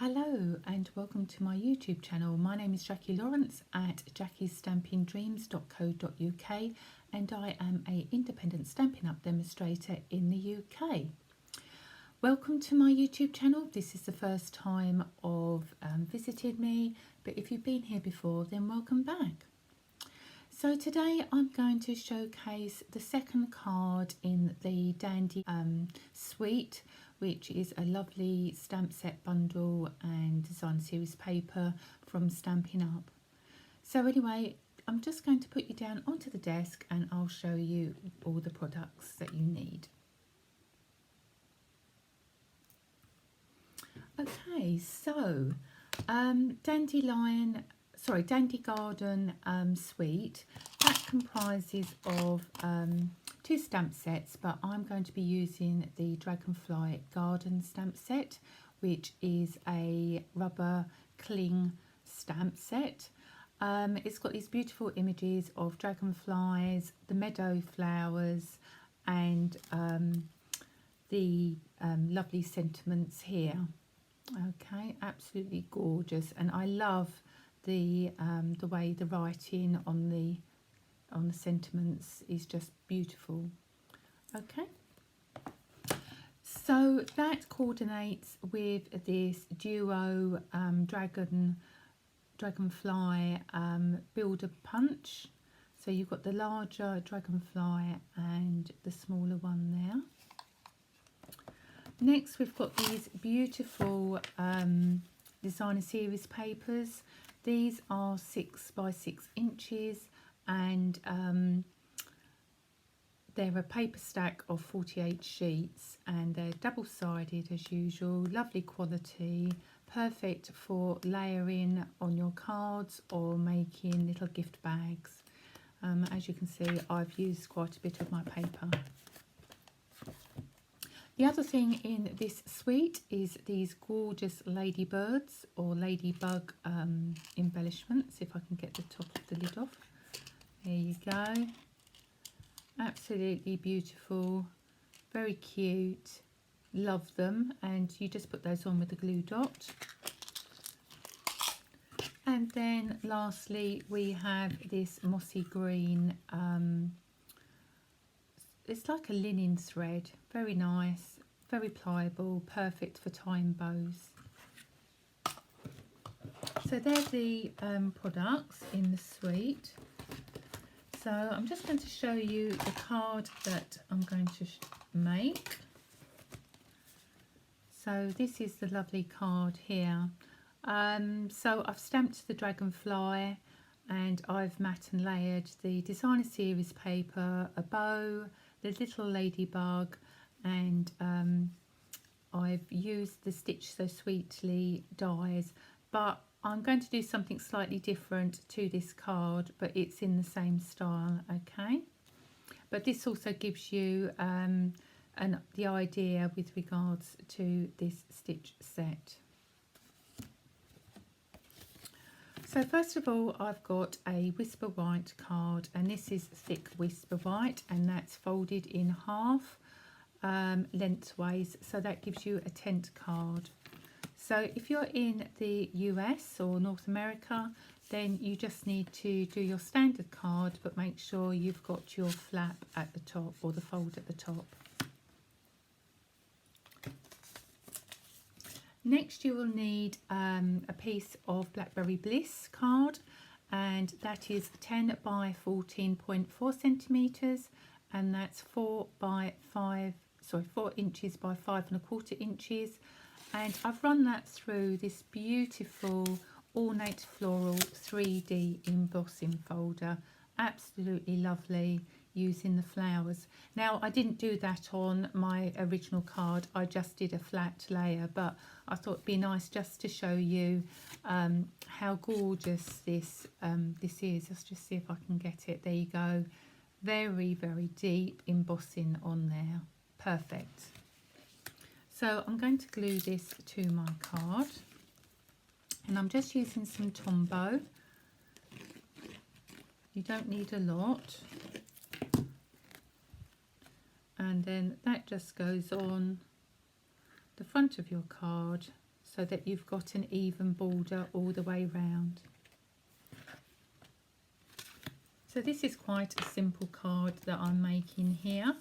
Hello and welcome to my YouTube channel. My name is Jackie Lawrence at jackiestampingdreams.co.uk and I am an independent Stampin' Up demonstrator in the UK. Welcome to my YouTube channel. This is the first time of visiting me, but if you've been here before then welcome back. So today I'm going to showcase the second card in the Dandy suite, which is a lovely stamp set bundle and design series paper from Stampin' Up. So anyway, I'm just going to put you down onto the desk and I'll show you all the products that you need. Okay, so Dandy Garden suite, that comprises of two stamp sets, but I'm going to be using the Dragonfly Garden stamp set, which is a rubber cling stamp set. It's got these beautiful images of dragonflies, the meadow flowers, and the lovely sentiments here. Okay, absolutely gorgeous, and I love the way the writing on the sentiments is just beautiful. Okay, so that coordinates with this duo dragonfly builder punch. So you've got the larger dragonfly and the smaller one there. Next we've got these beautiful designer series papers. These are 6 by 6 inches and they're a paper stack of 48 sheets and they're double-sided as usual. Lovely quality, perfect for layering on your cards or making little gift bags. As you can see, I've used quite a bit of my paper. The other thing in this suite is these gorgeous ladybirds or ladybug embellishments, if I can get the top of the lid off. There you go. Absolutely beautiful, very cute, love them, and you just put those on with a glue dot. And then lastly we have this mossy green, it's like a linen thread, very nice, very pliable, perfect for tying bows. So they're the products in the suite. So I'm just going to show you the card that I'm going to make. So this is the lovely card here. So I've stamped the dragonfly and I've matte and layered the designer series paper, a bow, the little ladybug, and I've used the Stitch So Sweetly dies, but I'm going to do something slightly different to this card, but it's in the same style, okay? But this also gives you the idea with regards to this stitch set. So first of all, I've got a Whisper White card, and this is thick Whisper White, and that's folded in half lengthways, so that gives you a tent card. So if you're in the US or North America, then you just need to do your standard card, but make sure you've got your flap at the top or the fold at the top. Next you will need a piece of Blackberry Bliss card, and that is 10 by 14.4 centimetres, and that's 4 inches by 5¼ inches. And I've run that through this beautiful ornate floral 3D embossing folder. Absolutely lovely, using the flowers. Now I didn't do that on my original card, I just did a flat layer, but I thought it'd be nice just to show you how gorgeous this is. Let's just see if I can get it. There you go. Very, very deep embossing on there. Perfect. So I'm going to glue this to my card, and I'm just using some Tombow. You don't need a lot. And then that just goes on the front of your card. so that you've got an even border all the way round. So this is quite a simple card that I'm making here.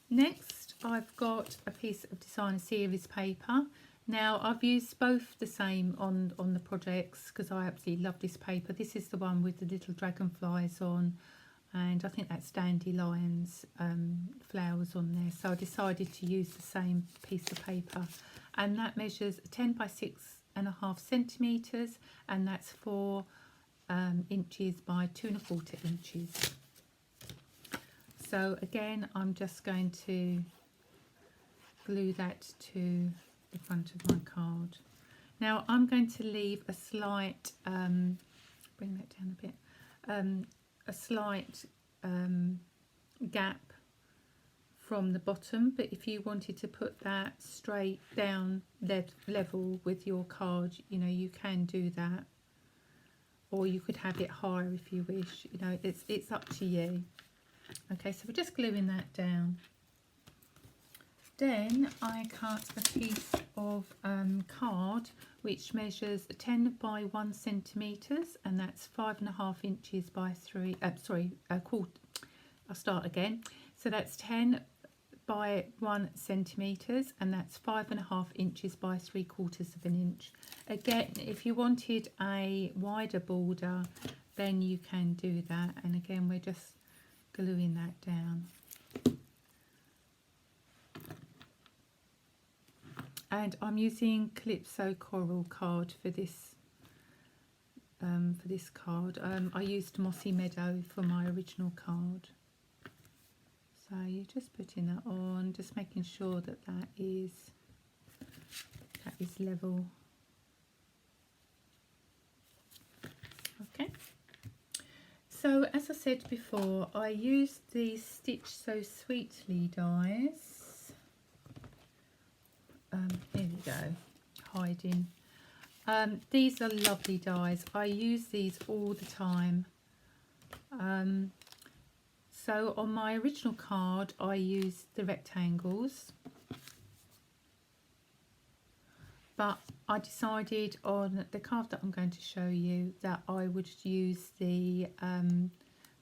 Next I've got a piece of designer series paper. Now I've used both the same on the projects because I absolutely love this paper. This is the one with the little dragonflies on, and I think that's dandelions flowers on there, so I decided to use the same piece of paper, and that measures 10 by 6.5 centimeters, and that's 4 inches by 2¼ inches. So again, I'm just going to glue that to the front of my card. Now I'm going to leave a slight bring that down a bit, a slight gap from the bottom, but if you wanted to put that straight down level with your card, you know, you can do that, or you could have it higher if you wish, you know, it's up to you. Okay, so we're just gluing that down. Then I cut a piece of card which measures 10 by 1 centimeters, and that's 5.5 inches by 3. Quarter. I'll start again. So that's 10 by 1 centimeters, and that's 5.5 inches by 3/4 inch. Again, if you wanted a wider border, then you can do that. And again, we're just gluing that down. And I'm using Calypso Coral card for this card. I used Mossy Meadow for my original card. So you're just putting that on, just making sure that that is level. Okay. So as I said before, I used these Stitch So Sweetly dies. Here we go, hiding. These are lovely dies. I use these all the time. So on my original card I used the rectangles, but I decided on the card that I'm going to show you that I would use the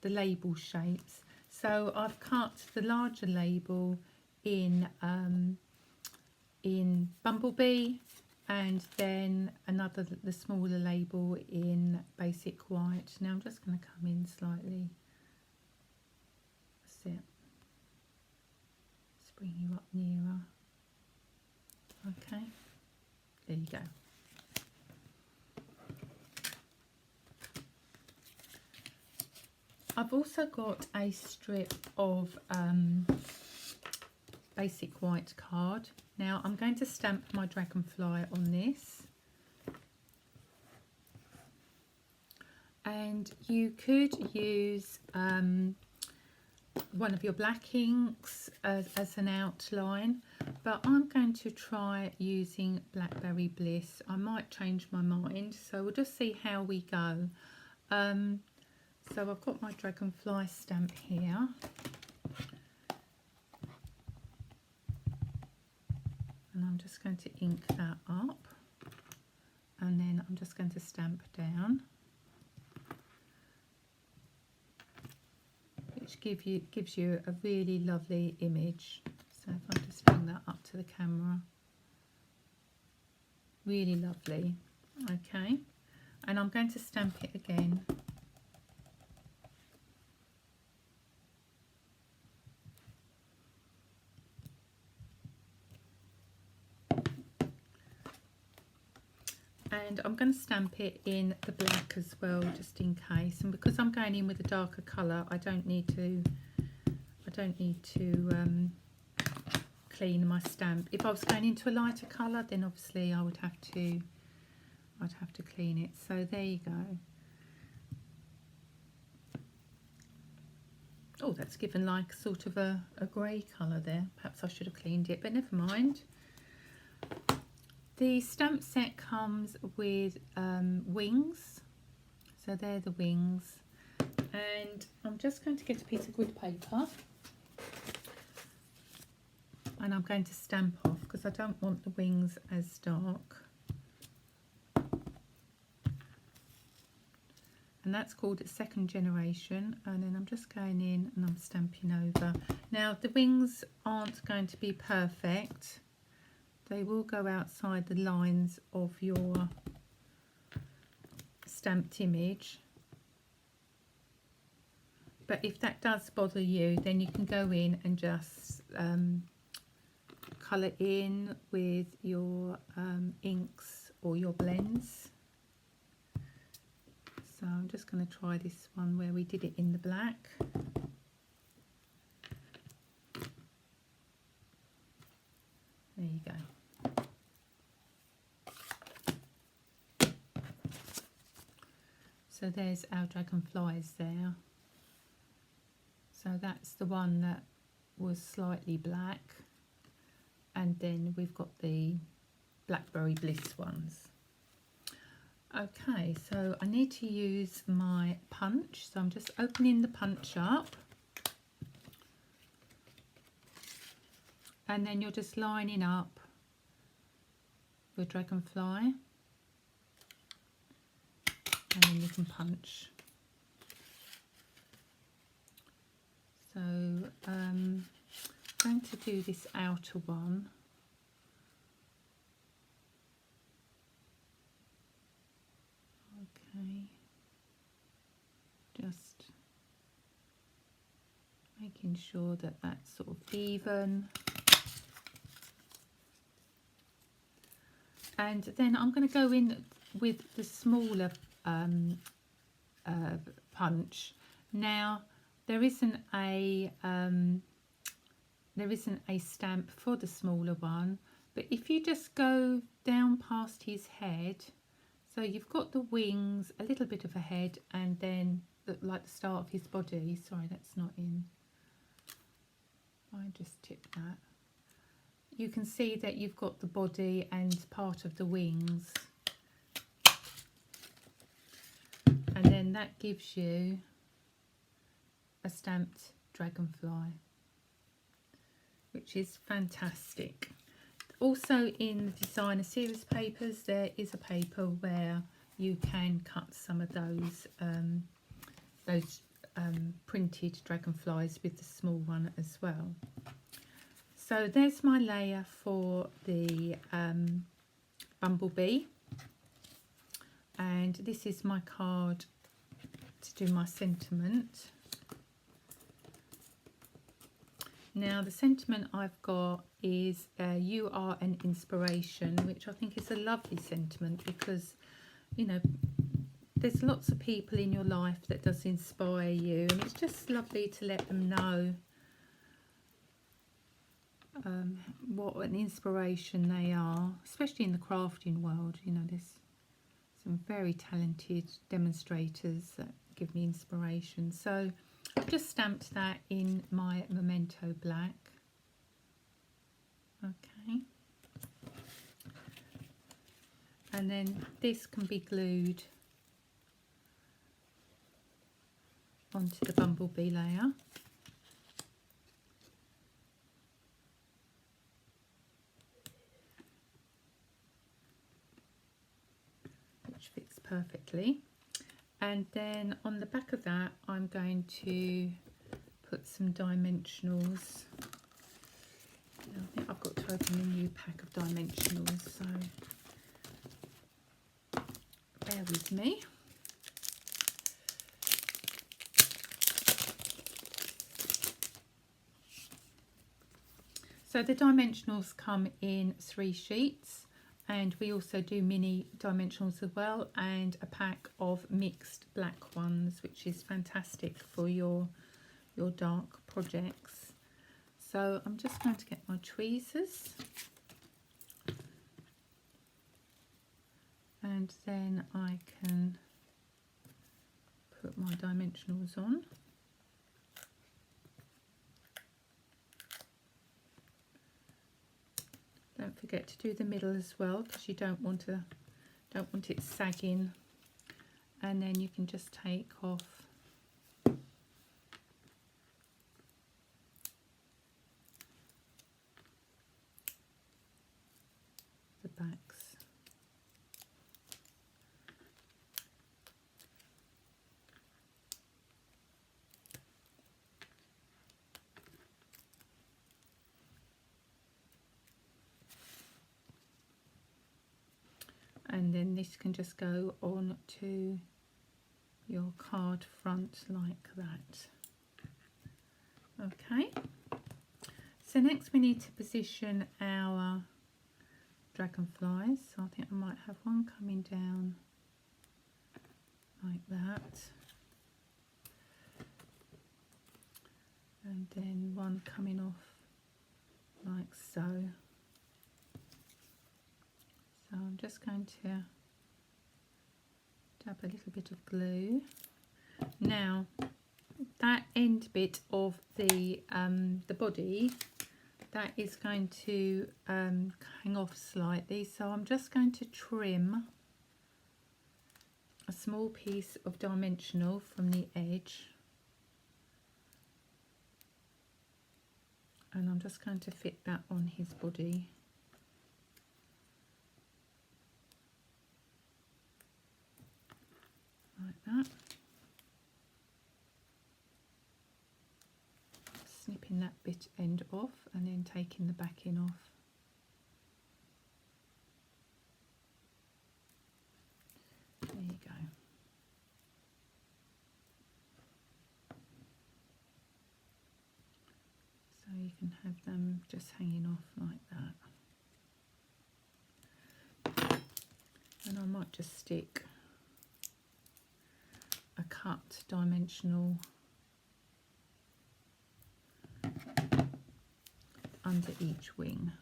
label shapes. So I've cut the larger label in Bumblebee, and then the smaller label in Basic White. Now I'm just going to come in slightly. That's it. Let's bring you up nearer. Okay, there you go. I've also got a strip of Basic White card. Now I'm going to stamp my dragonfly on this, and you could use one of your black inks as an outline, but I'm going to try using Blackberry Bliss. I might change my mind, so we'll just see how we go. So I've got my dragonfly stamp here. And I'm just going to ink that up, and then I'm just going to stamp down, which gives you a really lovely image. So if I just bring that up to the camera, really lovely. Okay, and I'm going to stamp it again. And I'm going to stamp it in the black as well, just in case. And because I'm going in with a darker colour, I don't need to clean my stamp. If I was going into a lighter colour, then obviously I would have to clean it. So there you go. Oh, that's given like sort of a grey colour there. Perhaps I should have cleaned it, but never mind. The stamp set comes with wings, so they're the wings, and I'm just going to get a piece of grid paper, and and I'm going to stamp off because I don't want the wings as dark. And that's called a second generation, and then I'm just going in and I'm stamping over. Now the wings aren't going to be perfect, they will go outside the lines of your stamped image, but if that does bother you, then you can go in and just colour in with your inks or your blends. So I'm just going to try this one where we did it in the black. There you go. So there's our dragonflies there. So that's the one that was slightly black, and then we've got the blackberry bliss ones. Okay, so I need to use my punch, so I'm just opening the punch up, and then you're just lining up your dragonfly, and then you can punch. So I'm going to do this outer one. Okay, just making sure that that's sort of even. And then I'm going to go in with the smaller punch. Now there isn't a stamp for the smaller one, but if you just go down past his head, so you've got the wings, a little bit of a head, and then like the start of his body. Sorry, that's not in. I just tipped that. You can see that you've got the body and part of the wings, and then that gives you a stamped dragonfly, which is fantastic. Also in the designer series papers, there is a paper where you can cut some of those printed dragonflies with the small one as well. So there's my layer for the bumblebee, and this is my card to do my sentiment. Now the sentiment I've got is you are an inspiration, which I think is a lovely sentiment, because you know there's lots of people in your life that does inspire you, and it's just lovely to let them know what an inspiration they are, especially in the crafting world. You know, there's some very talented demonstrators that give me inspiration. So I've just stamped that in my Memento black. Okay. And then this can be glued onto the bumblebee layer. Which fits perfectly. And then on the back of that, I'm going to put some dimensionals. I think I've got to open a new pack of dimensionals, so bear with me. So the dimensionals come in 3 sheets. And we also do mini dimensionals as well, and a pack of mixed black ones, which is fantastic for your dark projects. So I'm just going to get my tweezers, and then I can put my dimensionals on. Don't forget to do the middle as well, because you don't want it sagging. And then you can just take off this can just go on to your card front like that. Okay, so next we need to position our dragonflies. So I think I might have one coming down like that, and then one coming off like so. So I'm just going to dab a little bit of glue. Now that end bit of the body, that is going to hang off slightly, so I'm just going to trim a small piece of dimensional from the edge, and I'm just going to fit that on his body. Like that. Snipping that bit end off and then taking the backing off. There you go. So you can have them just hanging off like that. And I might just stick a cut dimensional under each wing,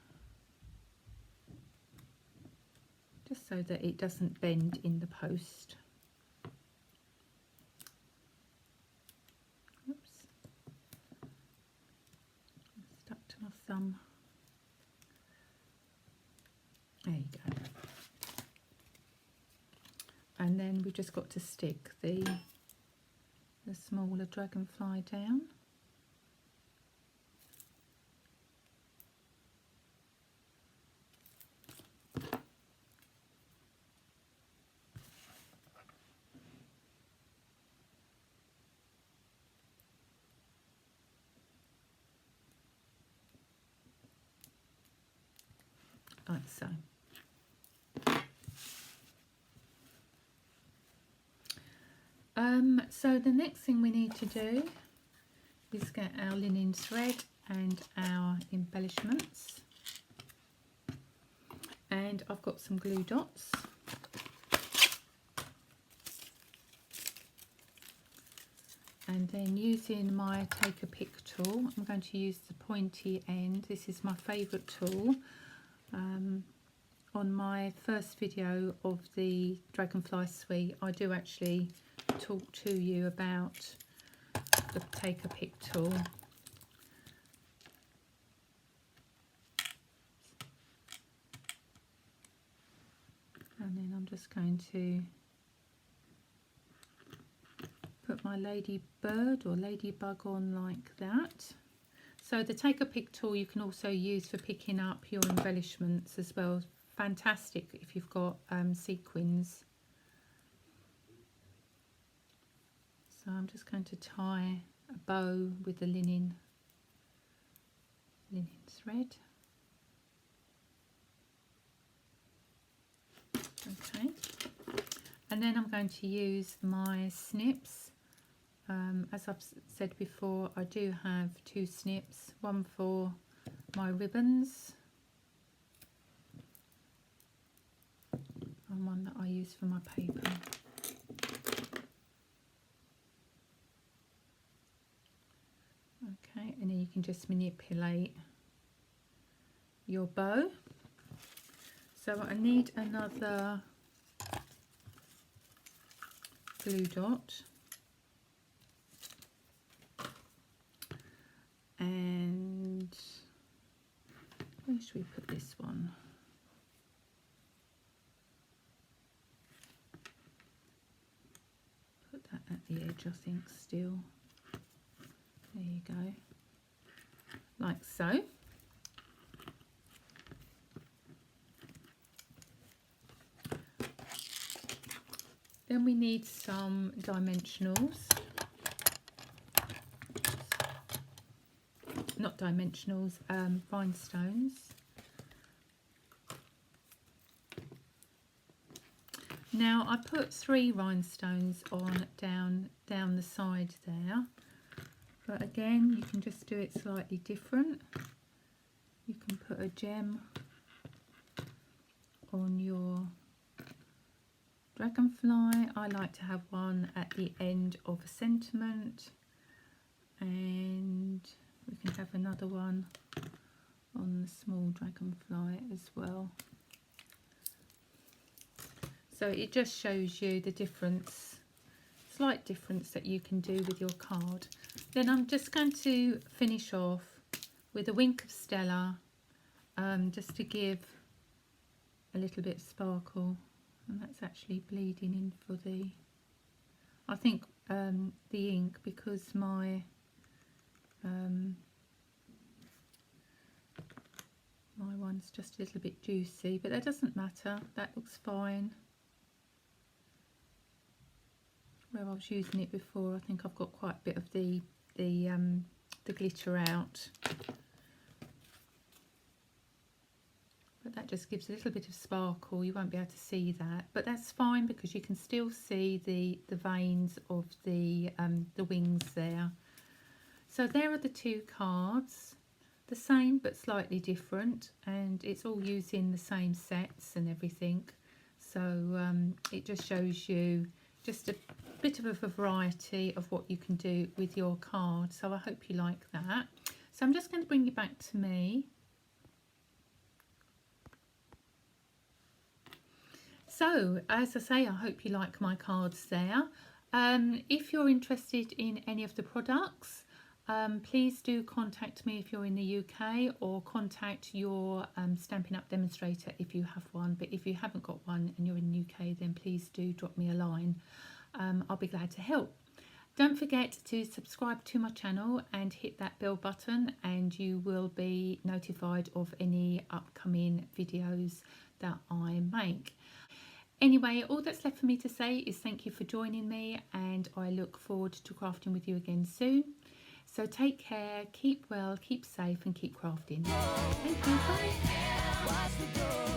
just so that it doesn't bend in the post. Oops, stuck to my thumb. There you go. And then we've just got to stick the smaller dragonfly down. Like so. So the next thing we need to do is get our linen thread and our embellishments, and I've got some glue dots. And then using my take a pick tool, I'm going to use the pointy end. This is my favourite tool. On my first video of the Dragonfly suite, I do actually talk to you about the take a pick tool. And then I'm just going to put my ladybird or ladybug on like that. So the take a pick tool you can also use for picking up your embellishments as well. Fantastic if you've got sequins. So I'm just going to tie a bow with the linen thread. Okay, and then I'm going to use my snips. As I've said before, I do have two snips, one for my ribbons and one that I use for my paper. Okay, and then you can just manipulate your bow. So I need another glue dot, and where should we put this one? Put that at the edge, I think, still. There you go, like so. Then we need some dimensionals, not dimensionals, rhinestones. Now I put 3 rhinestones on down the side there, but again you can just do it slightly different. You can put a gem on your dragonfly. I like to have one at the end of a sentiment, and we can have another one on the small dragonfly as well. So it just shows you the difference, slight difference that you can do with your card. Then I'm just going to finish off with a wink of Stella, just to give a little bit of sparkle, and that's actually bleeding in for the, I think the ink, because my my one's just a little bit juicy, but that doesn't matter, that looks fine. Where I was using it before, I think I've got quite a bit of the glitter out, but that just gives a little bit of sparkle. You won't be able to see that, but that's fine because you can still see the veins of the wings there. So there are the 2 cards, the same but slightly different, and it's all using the same sets and everything. So it just shows you just a bit of a variety of what you can do with your card. So I hope you like that. So I'm just going to bring you back to me. So as I say, I hope you like my cards there. If you're interested in any of the products, please do contact me if you're in the UK, or contact your Stampin' Up demonstrator if you have one. But if you haven't got one and you're in the UK, then please do drop me a line. I'll be glad to help. Don't forget to subscribe to my channel and hit that bell button, and you will be notified of any upcoming videos that I make. Anyway, all that's left for me to say is thank you for joining me, and I look forward to crafting with you again soon. So take care, keep well, keep safe, and keep crafting. Thank you, bye.